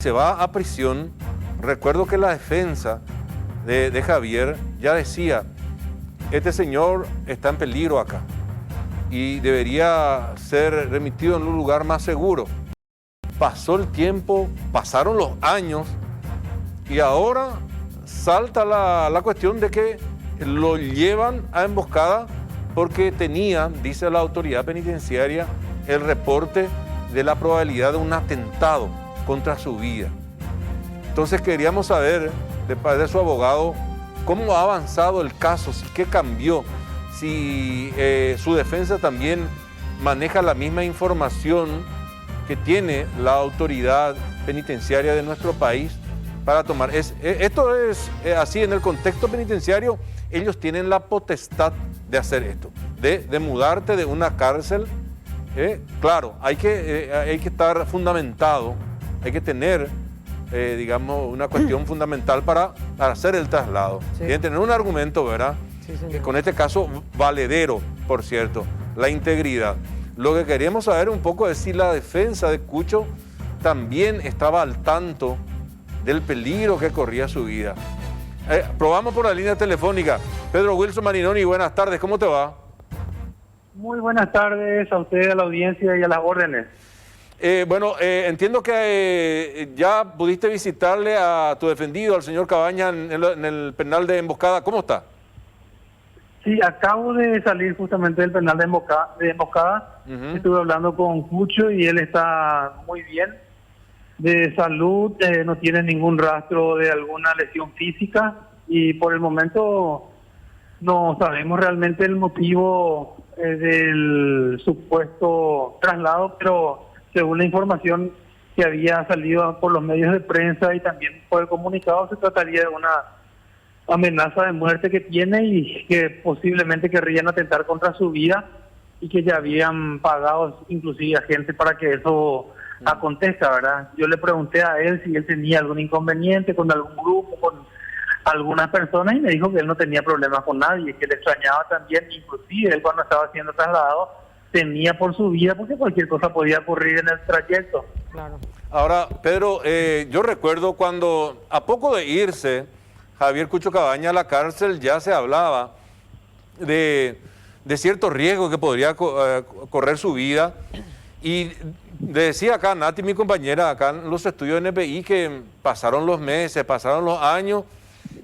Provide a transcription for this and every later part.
se va a prisión, recuerdo que la defensa de Javier ya decía, este señor está en peligro acá y debería ser remitido en un lugar más seguro. Pasó el tiempo, pasaron los años y ahora salta la cuestión de que lo llevan a emboscada porque tenían, dice la autoridad penitenciaria, el reporte de la probabilidad de un atentado contra su vida. Entonces queríamos saber de parte de su abogado cómo ha avanzado el caso, si qué cambió, si su defensa también maneja la misma información que tiene la autoridad penitenciaria de nuestro país para tomar. Esto es así, en el contexto penitenciario, ellos tienen la potestad de hacer esto, de mudarte de una cárcel. Claro, hay que estar fundamentado, hay que tener, digamos, una cuestión fundamental para hacer el traslado. Sí. Tienen que tener un argumento, ¿verdad? Sí, señor. Con este caso valedero, por cierto, la integridad. Lo que queríamos saber un poco es si la defensa de Cucho también estaba al tanto del peligro que corría su vida. Probamos por la línea telefónica. Pedro Wilson Marinoni, buenas tardes, ¿cómo te va? Muy buenas tardes a ustedes, a la audiencia y a las órdenes. Entiendo que ya pudiste visitarle a tu defendido, al señor Cabañas, en el penal de Emboscada. ¿Cómo está? Sí, acabo de salir justamente del penal de Emboscada. Estuve hablando con Cucho y él está muy bien de salud, no tiene ningún rastro de alguna lesión física y por el momento no sabemos realmente el motivo del supuesto traslado, pero según la información que había salido por los medios de prensa y también por el comunicado, se trataría de una amenaza de muerte que tiene y que posiblemente querrían atentar contra su vida y que ya habían pagado inclusive a gente para que eso acontezca, ¿verdad? Yo le pregunté a él si él tenía algún inconveniente con algún grupo, con algunas personas, y me dijo que él no tenía problemas con nadie, que le extrañaba también, inclusive él cuando estaba siendo trasladado temía por su vida porque cualquier cosa podía ocurrir en el trayecto. Claro. Ahora, Pedro, yo recuerdo cuando a poco de irse Javier Cucho Cabañas a la cárcel ya se hablaba de ciertos riesgos que podría correr su vida y decía acá Nati, mi compañera, acá en los estudios de NPI, que pasaron los meses, pasaron los años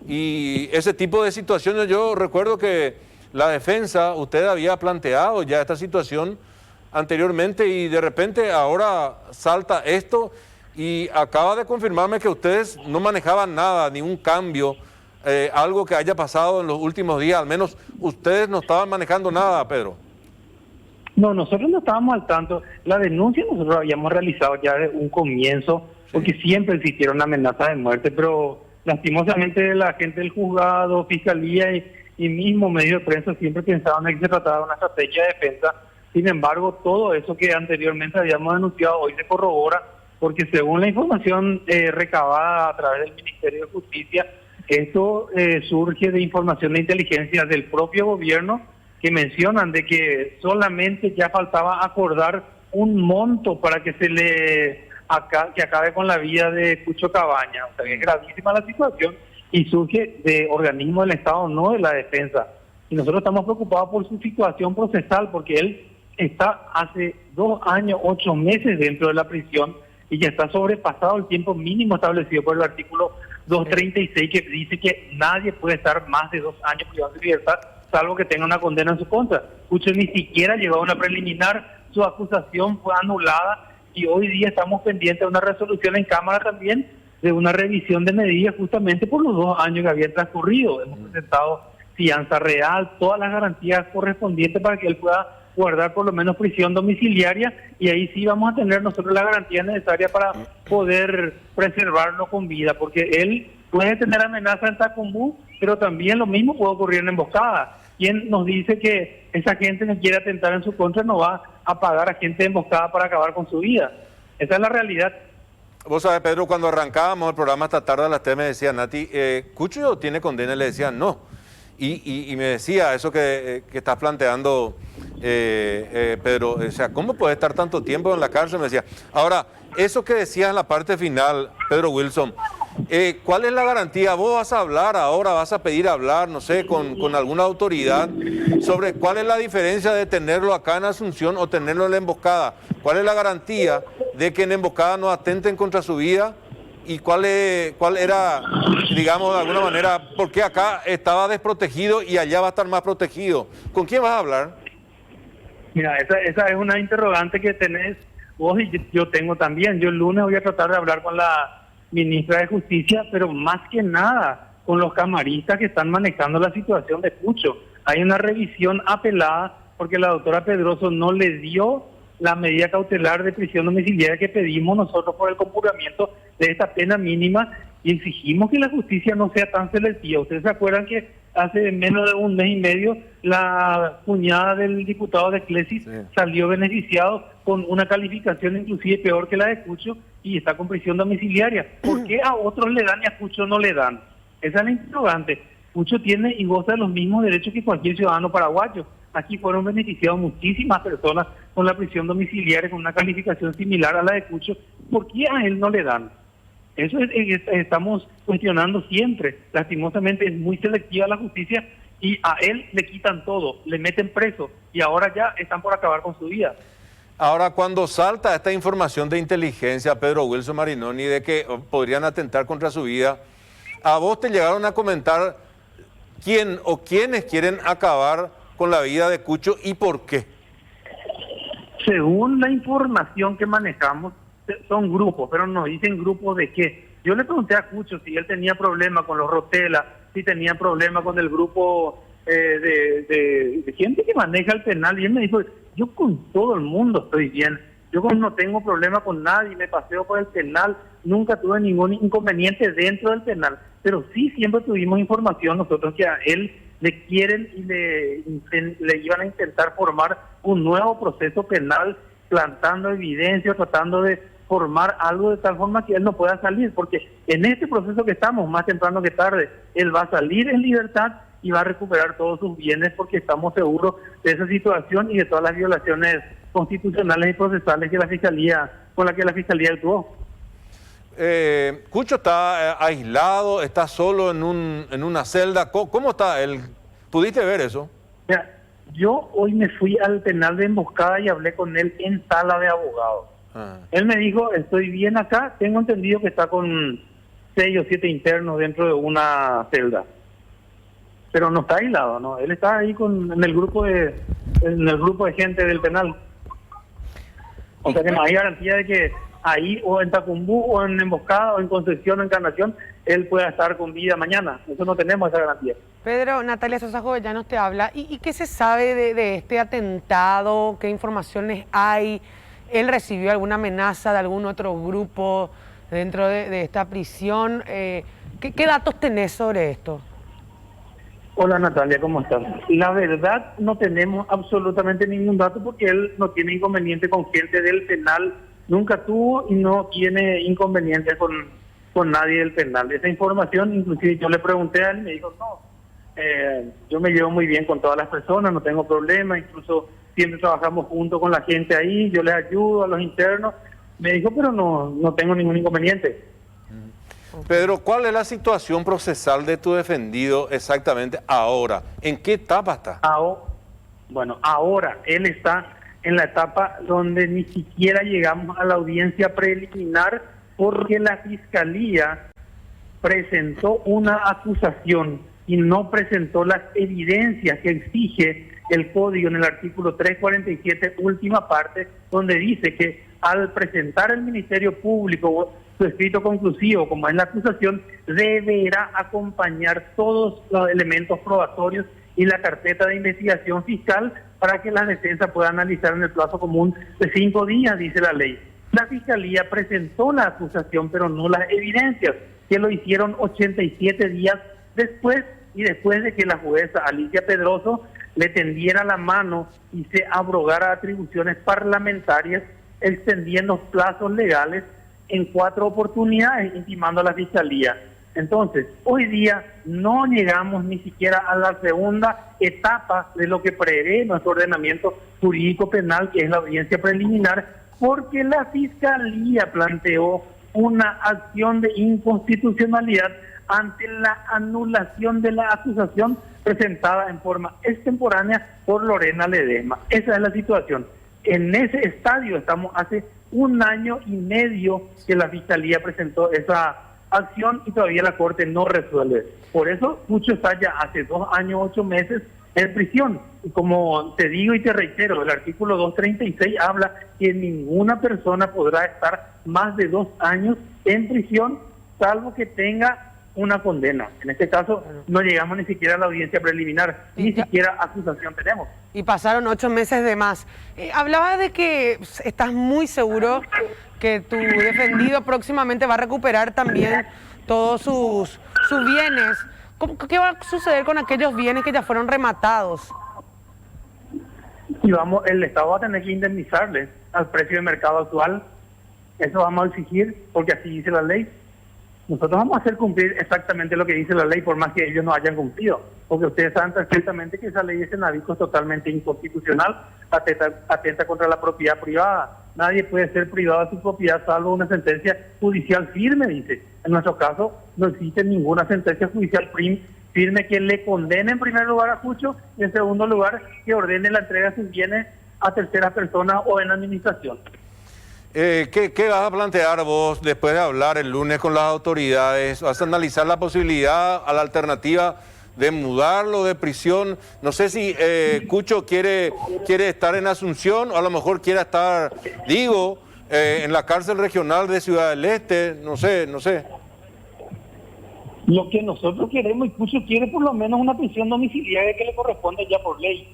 y ese tipo de situaciones. Yo recuerdo que la defensa, usted había planteado ya esta situación anteriormente y de repente ahora salta esto y acaba de confirmarme que ustedes no manejaban nada, ni un cambio, algo que haya pasado en los últimos días, al menos ustedes no estaban manejando nada, Pedro. No, nosotros no estábamos al tanto. La denuncia nosotros habíamos realizado ya de un comienzo, porque siempre existieron amenazas de muerte, pero lastimosamente la gente del juzgado, fiscalía y mismo medio de prensa siempre pensaban que se trataba de una estrategia de defensa. Sin embargo, todo eso que anteriormente habíamos denunciado hoy se corrobora, porque según la información recabada a través del Ministerio de Justicia, esto surge de información de inteligencia del propio gobierno, que mencionan de que solamente ya faltaba acordar un monto para que se le que acabe con la vida de Cucho Cabañas. O sea, es gravísima la situación y surge de organismos del Estado, no de la defensa. Y nosotros estamos preocupados por su situación procesal, porque él está hace 2 años, 8 meses dentro de la prisión y ya está sobrepasado el tiempo mínimo establecido por el artículo 236, que dice que nadie puede estar más de 2 años privado de libertad, salvo que tenga una condena en su contra. Cucho ni siquiera llegó a una preliminar, su acusación fue anulada y hoy día estamos pendientes de una resolución en Cámara también de una revisión de medidas justamente por los 2 años que habían transcurrido. Hemos presentado fianza real, todas las garantías correspondientes para que él pueda guardar por lo menos prisión domiciliaria y ahí sí vamos a tener nosotros la garantía necesaria para poder preservarlo con vida, porque él puede tener amenaza en Tacumú, pero también lo mismo puede ocurrir en Emboscada. ¿Quién nos dice que esa gente que quiere atentar en su contra no va a pagar a gente de Emboscada para acabar con su vida? Esa es la realidad. Vos sabés, Pedro, cuando arrancábamos el programa esta tarde a las 3 me decía Nati, ¿Cucho tiene condena? Y le decía no. Y me decía eso que estás planteando, Pedro, o sea, ¿cómo puede estar tanto tiempo en la cárcel? Me decía. Ahora, eso que decías en la parte final, Pedro Wilson, ¿cuál es la garantía? ¿Vos vas a hablar ahora, vas a pedir hablar, no sé, con alguna autoridad sobre cuál es la diferencia de tenerlo acá en Asunción o tenerlo en la emboscada? ¿Cuál es la garantía de que en emboscada no atenten contra su vida? ¿Y cuál era, digamos, de alguna manera, por qué acá estaba desprotegido y allá va a estar más protegido? ¿Con quién vas a hablar? Mira, esa es una interrogante que tenés vos y yo tengo también. Yo el lunes voy a tratar de hablar con la ministra de Justicia, pero más que nada con los camaristas que están manejando la situación de Cucho. Hay una revisión apelada porque la doctora Pedroso no le dio la medida cautelar de prisión domiciliaria que pedimos nosotros por el compuramiento de esta pena mínima y exigimos que la justicia no sea tan selectiva. Ustedes se acuerdan que hace menos de un mes y medio la cuñada del diputado de Clesis salió beneficiado con una calificación inclusive peor que la de Cucho y está con prisión domiciliaria. ¿Por qué a otros le dan y a Cucho no le dan? Esa es la interrogante. Cucho tiene y goza de los mismos derechos que cualquier ciudadano paraguayo. Aquí fueron beneficiados muchísimas personas con la prisión domiciliaria con una calificación similar a la de Cucho. ¿Por qué a él no le dan? Eso estamos cuestionando siempre. Lastimosamente es muy selectiva la justicia y a él le quitan todo, le meten preso y ahora ya están por acabar con su vida. Ahora, cuando salta esta información de inteligencia, Pedro Wilson Marinoni, de que podrían atentar contra su vida, ¿a vos te llegaron a comentar quién o quiénes quieren acabar con la vida de Cucho y por qué? Según la información que manejamos, son grupos, pero nos dicen grupos de qué. Yo le pregunté a Cucho si él tenía problema con los Rotela, si tenía problema con el grupo de gente que maneja el penal, y él me dijo, yo con todo el mundo estoy bien, yo no tengo problema con nadie, me paseo por el penal, nunca tuve ningún inconveniente dentro del penal, pero sí siempre tuvimos información nosotros que a él le quieren y le iban a intentar formar un nuevo proceso penal, plantando evidencia, tratando de formar algo de tal forma que él no pueda salir, porque en este proceso que estamos, más temprano que tarde, él va a salir en libertad y va a recuperar todos sus bienes porque estamos seguros de esa situación y de todas las violaciones constitucionales y procesales que con la que la Fiscalía actuó. Cucho está aislado, está solo en una celda. ¿Cómo está él? ¿Pudiste ver eso? Mira, yo hoy me fui al penal de Emboscada y hablé con él en sala de abogados. Él me dijo, estoy bien acá, tengo entendido que está con 6 o 7 internos dentro de una celda. Pero no está aislado, ¿no? Él está ahí en el grupo de gente del penal. O sea que no hay garantía de que ahí o en Tacumbú o en Emboscada o en Concepción o Encarnación él pueda estar con vida mañana. Eso no tenemos esa garantía. Pedro, Natalia Sosa Jovellanos te habla. ¿Y qué se sabe de este atentado? ¿Qué informaciones hay? ¿Él recibió alguna amenaza de algún otro grupo dentro de esta prisión? ¿Qué datos tenés sobre esto? Hola Natalia, ¿cómo estás? La verdad no tenemos absolutamente ningún dato porque él no tiene inconveniente con gente del penal, nunca tuvo y no tiene inconveniente con nadie del penal. Esa información, inclusive yo le pregunté a él y me dijo, no, yo me llevo muy bien con todas las personas, no tengo problema, incluso siempre trabajamos junto con la gente ahí, yo les ayudo a los internos. Me dijo, pero no tengo ningún inconveniente. Pedro, ¿cuál es la situación procesal de tu defendido exactamente ahora? ¿En qué etapa está? Ahora él está en la etapa donde ni siquiera llegamos a la audiencia preliminar porque la Fiscalía presentó una acusación y no presentó las evidencias que exige el código en el artículo 347, última parte, donde dice que al presentar el Ministerio Público su escrito conclusivo, como es la acusación, deberá acompañar todos los elementos probatorios y la carpeta de investigación fiscal para que la defensa pueda analizar en el plazo común de 5 días, dice la ley. La Fiscalía presentó la acusación, pero no las evidencias, que lo hicieron 87 días después, y después de que la jueza Alicia Pedroso le tendiera la mano y se abrogara atribuciones parlamentarias, extendiendo plazos legales en 4 oportunidades, intimando a la Fiscalía. Entonces, hoy día no llegamos ni siquiera a la segunda etapa de lo que prevé nuestro ordenamiento jurídico penal, que es la audiencia preliminar, porque la Fiscalía planteó una acción de inconstitucionalidad ante la anulación de la acusación presentada en forma extemporánea por Lorena Ledesma. Esa es la situación. En ese estadio estamos hace 1 año y medio que la Fiscalía presentó esa acción y todavía la Corte no resuelve. Por eso Cucho está ya hace 2 años, 8 meses en prisión. Y como te digo y te reitero, el artículo 236 habla que ninguna persona podrá estar más de 2 años en prisión, salvo que tenga una condena. En este caso no llegamos ni siquiera a la audiencia preliminar, ni siquiera acusación tenemos. Y pasaron 8 meses de más. Hablaba de que estás muy seguro que tu defendido próximamente va a recuperar también todos sus bienes. ¿Qué va a suceder con aquellos bienes que ya fueron rematados? Y el Estado va a tener que indemnizarle al precio de mercado actual. Eso vamos a exigir porque así dice la ley. Nosotros vamos a hacer cumplir exactamente lo que dice la ley, por más que ellos no hayan cumplido. Porque ustedes saben perfectamente que esa ley de Senavico es totalmente inconstitucional, atenta contra la propiedad privada. Nadie puede ser privado de su propiedad salvo una sentencia judicial firme, dice. En nuestro caso, no existe ninguna sentencia judicial firme que le condene en primer lugar a Cucho y en segundo lugar que ordene la entrega de sus bienes a terceras personas o en administración. ¿Qué vas a plantear vos después de hablar el lunes con las autoridades? ¿Vas a analizar la posibilidad, a la alternativa de mudarlo de prisión? No sé si Cucho quiere estar en Asunción o a lo mejor quiera estar, en la cárcel regional de Ciudad del Este, no sé. Lo que nosotros queremos, y Cucho quiere por lo menos una prisión domiciliaria que le corresponde ya por ley.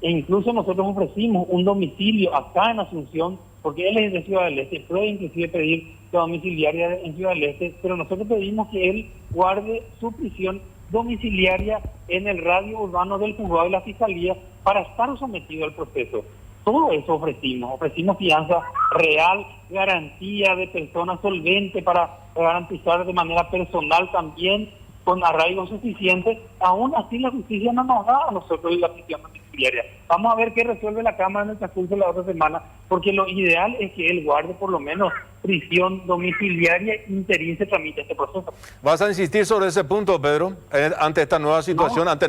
E incluso nosotros ofrecimos un domicilio acá en Asunción, porque él es de Ciudad del Este, puede inclusive pedir la domiciliaria en Ciudad del Este, pero nosotros pedimos que él guarde su prisión domiciliaria en el radio urbano del juzgado de la Fiscalía para estar sometido al proceso. Todo eso ofrecimos fianza real, garantía de persona solvente para garantizar de manera personal también, con arraigo suficiente. Aún así la justicia no nos da a nosotros la prisión domiciliaria. Vamos a ver qué resuelve la Cámara en el transcurso de la otra semana, porque lo ideal es que él guarde por lo menos prisión domiciliaria y interín se tramite este proceso. ¿Vas a insistir sobre ese punto, Pedro, ante esta nueva situación, ante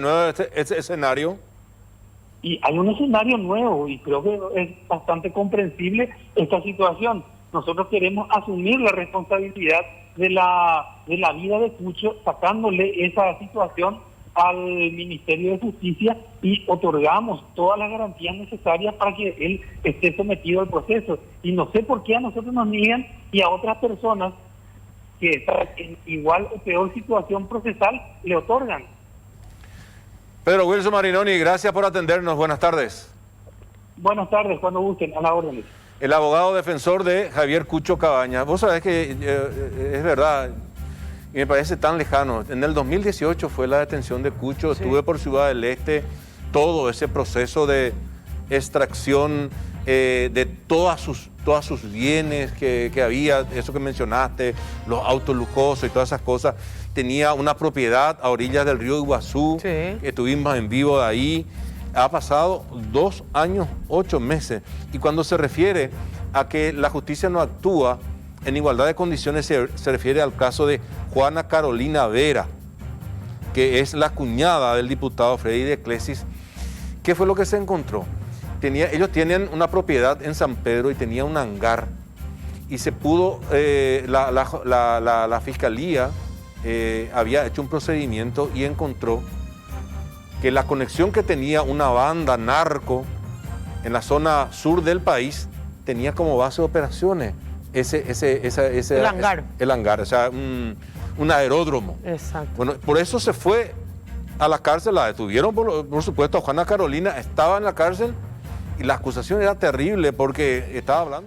este escenario? Y hay un escenario nuevo y creo que es bastante comprensible esta situación. Nosotros queremos asumir la responsabilidad de la vida de Cucho, sacándole esa situación al Ministerio de Justicia y otorgamos todas las garantías necesarias para que él esté sometido al proceso. Y no sé por qué a nosotros nos niegan y a otras personas que están en igual o peor situación procesal le otorgan. Pedro Wilson Marinoni, gracias por atendernos. Buenas tardes. Buenas tardes, cuando gusten, a la orden. El abogado defensor de Javier Cucho Cabañas. Vos sabés que es verdad, y me parece tan lejano. En el 2018 fue la detención de Cucho, estuve por Ciudad del Este, todo ese proceso de extracción de todas sus bienes que había, eso que mencionaste, los autos lujosos y todas esas cosas. Tenía una propiedad a orillas del río Iguazú, que estuvimos en vivo de ahí. Ha pasado 2 años, 8 meses. Y cuando se refiere a que la justicia no actúa en igualdad de condiciones, se refiere al caso de Juana Carolina Vera, que es la cuñada del diputado Freddy de Clesis. ¿Qué fue lo que se encontró? Ellos tienen una propiedad en San Pedro y tenía un hangar. Y se pudo, la fiscalía había hecho un procedimiento y encontró que la conexión que tenía una banda narco en la zona sur del país tenía como base de operaciones el hangar. El hangar, o sea, un aeródromo. Exacto. Bueno, por eso se fue a la cárcel, la detuvieron, por supuesto, a Juana Carolina, estaba en la cárcel y la acusación era terrible porque estaba hablando.